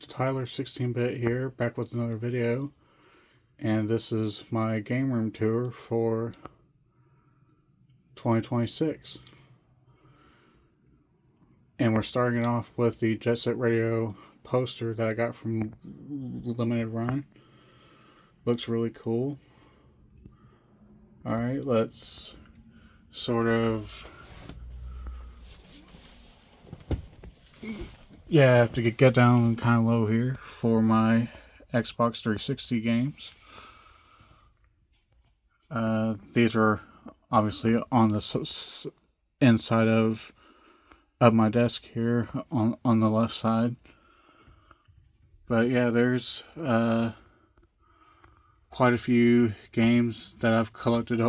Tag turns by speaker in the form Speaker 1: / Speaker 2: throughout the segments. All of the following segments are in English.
Speaker 1: Tyler 16-bit here, back with another video, and this is my game room tour for 2026. And we're starting off with the Jet Set Radio poster that I got from Limited Run. Looks really cool. Alright, let's sort of... Yeah, I have to get down kind of low here for my Xbox 360 games. These are obviously on the inside of my desk here on the left side. But yeah, there's quite a few games that I've collected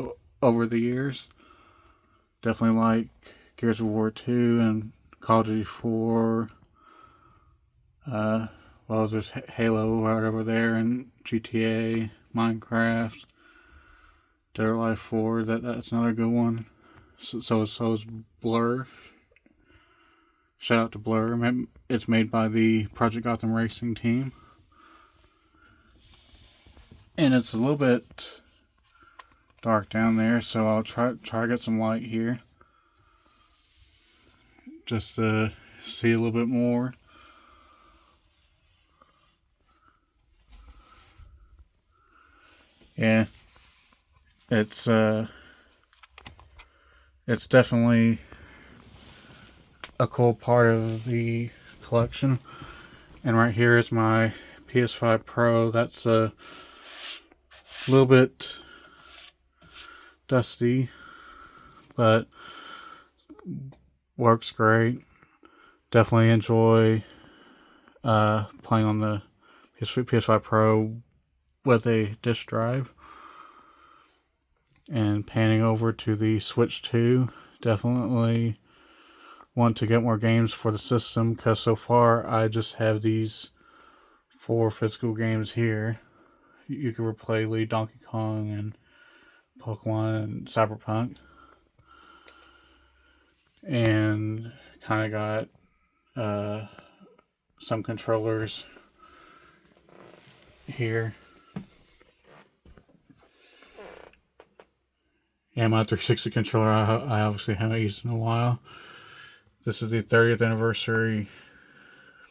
Speaker 1: over the years. Definitely like Gears of War 2 and Call of Duty 4. There's Halo right over there, and GTA, Minecraft, Dead or Alive 4. That's another good one. So is Blur. Shout out to Blur. It's made by the Project Gotham Racing team. And it's a little bit dark down there, so I'll try to get some light here. Just to see a little bit more. Yeah. It's definitely a cool part of the collection. And right here is my PS5 Pro. That's a little bit dusty, but works great. Definitely enjoy playing on the PS5 Pro with a disk drive. And panning over to the Switch 2, definitely want to get more games for the system, because so far I just have these 4 physical games here. You can replay Donkey Kong and Pokemon and Cyberpunk. And kind of got some controllers here. Yeah, my 360 controller I obviously haven't used in a while. This is the 30th anniversary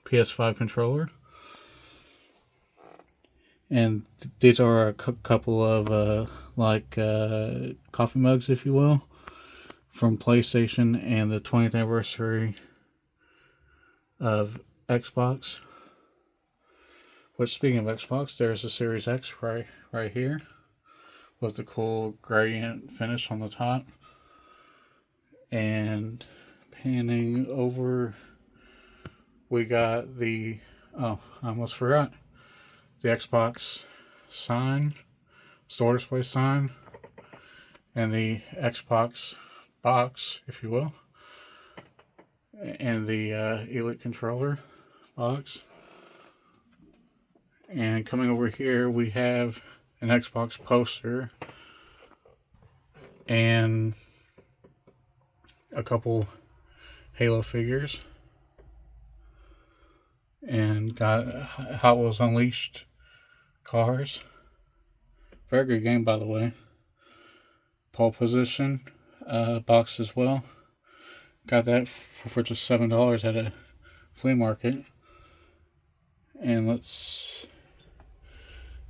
Speaker 1: PS5 controller. And these are a couple of coffee mugs, if you will, from PlayStation, and the 20th anniversary of Xbox. Which, speaking of Xbox, there's a Series X right here with the cool gradient finish on the top. And panning over, we got the... Oh, I almost forgot. The Xbox sign, store display sign, and the Xbox box, if you will, and the Elite controller box. And coming over here, we have an Xbox poster and a couple Halo figures, and got Hot Wheels Unleashed cars. Very good game, by the way. Pole Position box as well. Got that for just $7 at a flea market. And let's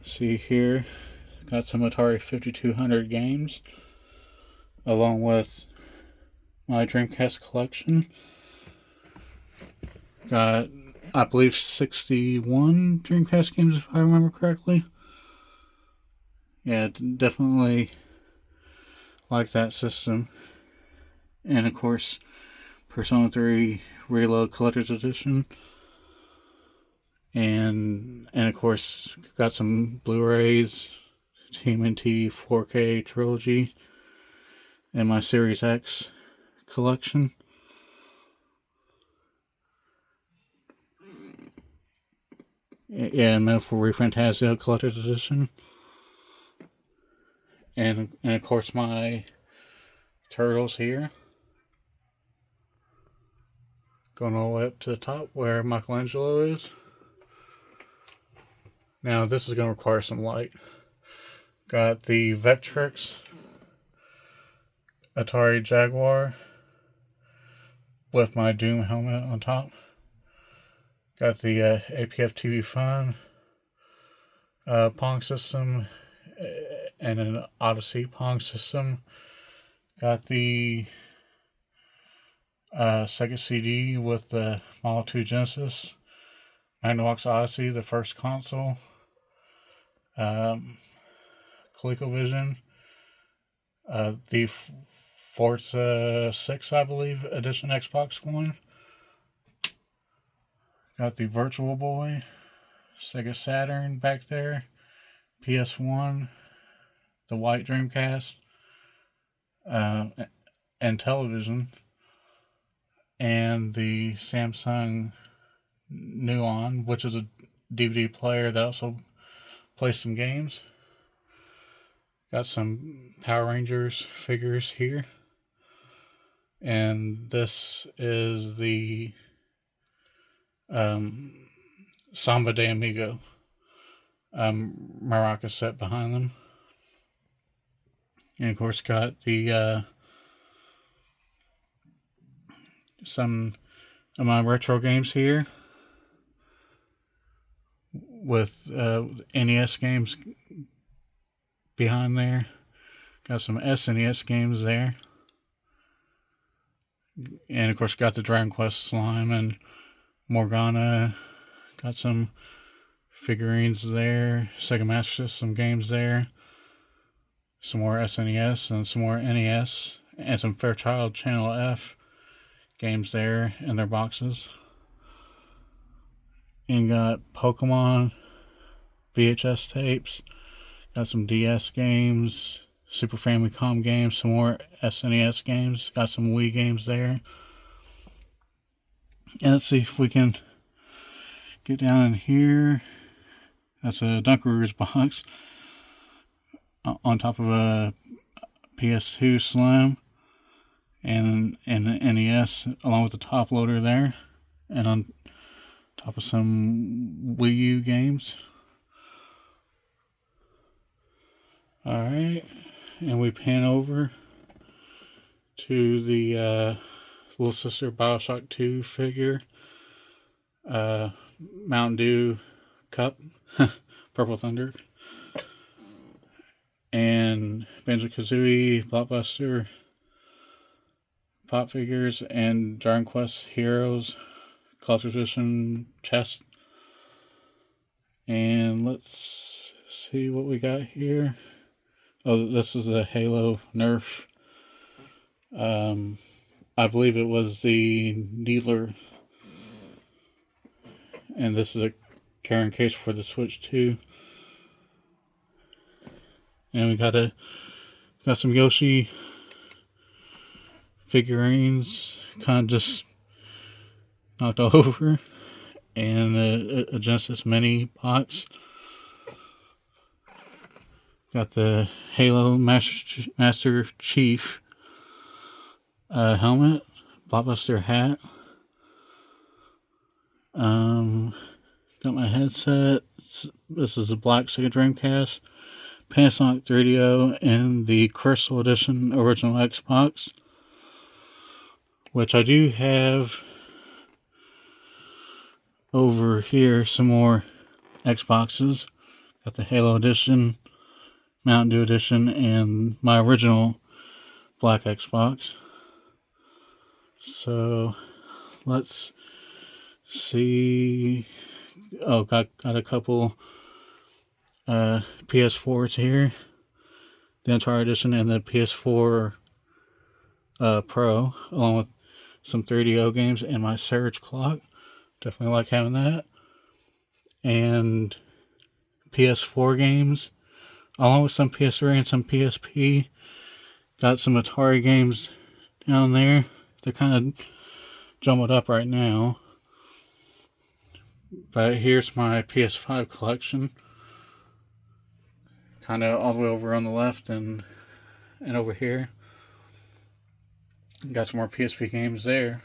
Speaker 1: see here. Got some Atari 5200 games, along with my Dreamcast collection. Got, I believe, 61 Dreamcast games, if I remember correctly. Yeah, definitely like that system. And of course, Persona 3 Reload Collector's Edition. And of course, got some Blu-rays, TMNT 4K Trilogy, and my Series X collection. Yeah, Metal Fantasia Collector's Edition. And of course my Turtles here. Going all the way up to the top where Michelangelo is. Now this is going to require some light. Got the Vectrex Atari Jaguar with my Doom helmet on top. Got the APF TV Fun Pong system and an Odyssey Pong system. Got the Sega CD with the Model 2 Genesis, Magnavox Odyssey, the first console, ColecoVision, the Forza 6, I believe, edition Xbox One. Got the Virtual Boy, Sega Saturn back there, PS1, the white Dreamcast, and television, and the Samsung Nuon, which is a DVD player that also plays some games. Got some Power Rangers figures here. And this is the Samba de Amigo maraca set behind them. And of course got the some of my retro games here with NES games behind there. Got some SNES games there. And of course got the Dragon Quest Slime and Morgana. Got some figurines there. Sega Master System games there. Some more SNES and some more NES. And some Fairchild Channel F games there in their boxes. And got Pokemon VHS tapes. Got some DS games. Super Famicom games. Some more SNES games. Got some Wii games there. And let's see if we can get down in here. That's a Dunkaroos box on top of a PS2 Slim and an NES along with the top loader there, and on top of some Wii U games. Alright, and we pan over to the Little Sister Bioshock 2 figure. Mountain Dew Cup, Purple Thunder, and Banjo-Kazooie, Blockbuster pop figures, and Dragon Quest Heroes Collector's Edition chest. And let's see what we got here. Oh, this is a Halo Nerf. I believe it was the Needler. And this is a carrying case for the Switch 2. And we got some Yoshi figurines, kind of just knocked over, and a Genesis Mini box. Got the Halo Master Chief helmet, Blockbuster hat. Got my headset. This is the black Sega Dreamcast, Panasonic 3DO, and the Crystal Edition original Xbox, which I do have over here. Some more Xboxes. Got the Halo Edition, Mountain Dew Edition, and my original black Xbox. So let's see. Oh, got a couple PS4s here. The Entire Edition and the PS4 Pro, along with some 3DO games and my Surge clock. Definitely like having that. And PS4 games, along with some PS3 and some PSP. Got some Atari games down there. They're kind of jumbled up right now. But here's my PS5 collection. Kind of all the way over on the left and over here. Got some more PSP games there.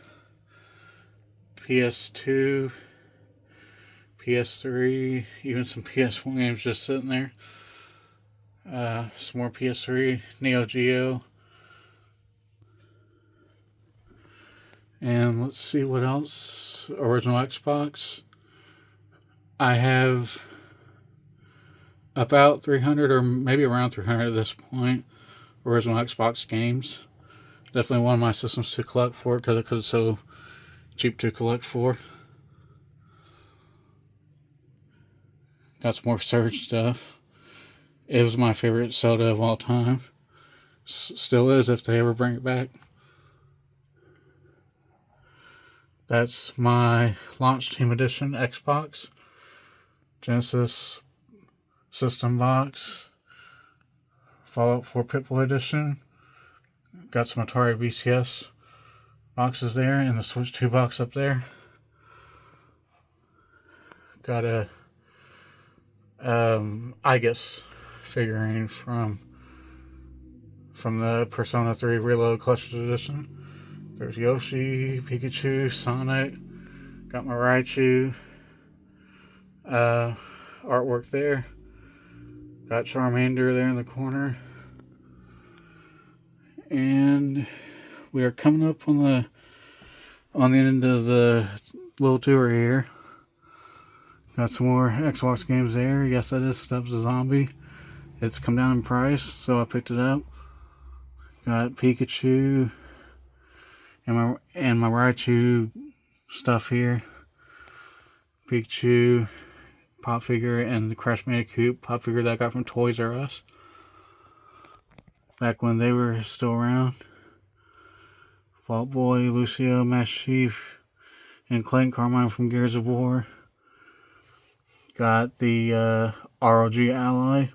Speaker 1: PS2, PS3, even some PS1 games just sitting there. Some more PS3, Neo Geo. And let's see what else. Original Xbox. I have about 300 or maybe around 300 at this point. Original Xbox games. Definitely one of my systems to collect for because it's so cheap to collect for. Got some more Surge stuff. It was my favorite Zelda of all time. Still is if they ever bring it back. That's my Launch Team Edition Xbox. Genesis System Box. Fallout 4 Pip-Boy Edition. Got some Atari VCS boxes there and the Switch 2 box up there. Got a Aegis figurine from the Persona 3 Reload Collector's Edition. There's Yoshi, Pikachu, Sonic. Got my Raichu artwork there. Got Charmander there in the corner. And we are coming up on the end of the little tour here. Got some more Xbox games there. Yes, that is Stubbs the Zombie. It's come down in price, so I picked it up. Got Pikachu and my Raichu stuff here. Pikachu pop figure and the Crash Bandicoot pop figure that I got from Toys R Us back when they were still around. Vault Boy, Lucio, Master Chief, and Clayton Carmine from Gears of War. Got the ROG Ally.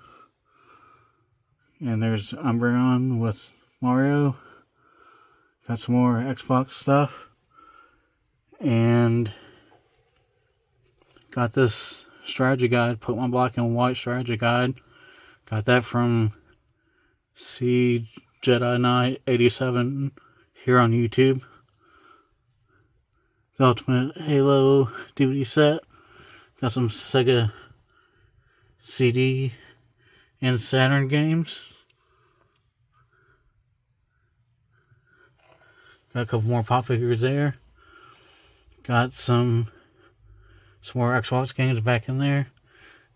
Speaker 1: And there's Umbreon with Mario. Got some more Xbox stuff. And got this strategy guide, Pokemon Black and White strategy guide. Got that from C Jedi Knight 87 here on YouTube. The Ultimate Halo DVD set. Got some Sega CD and Saturn games. Got a couple more pop figures there. Got some more Xbox games back in there.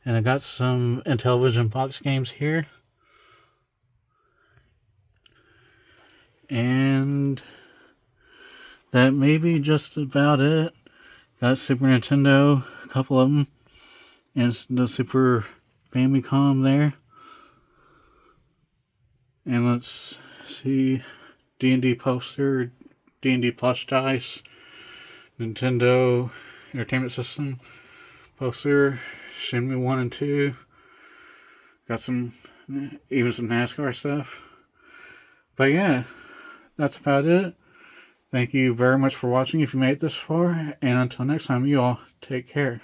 Speaker 1: And I got some Intellivision box games here. And that may be just about it. Got Super Nintendo, a couple of them. And the Super Famicom there. And let's see. D&D poster, D&D plush dice, Nintendo Entertainment System poster, Shenmue 1 and 2. Got even some NASCAR stuff. But yeah, that's about it. Thank you very much for watching if you made it this far. And until next time, you all take care.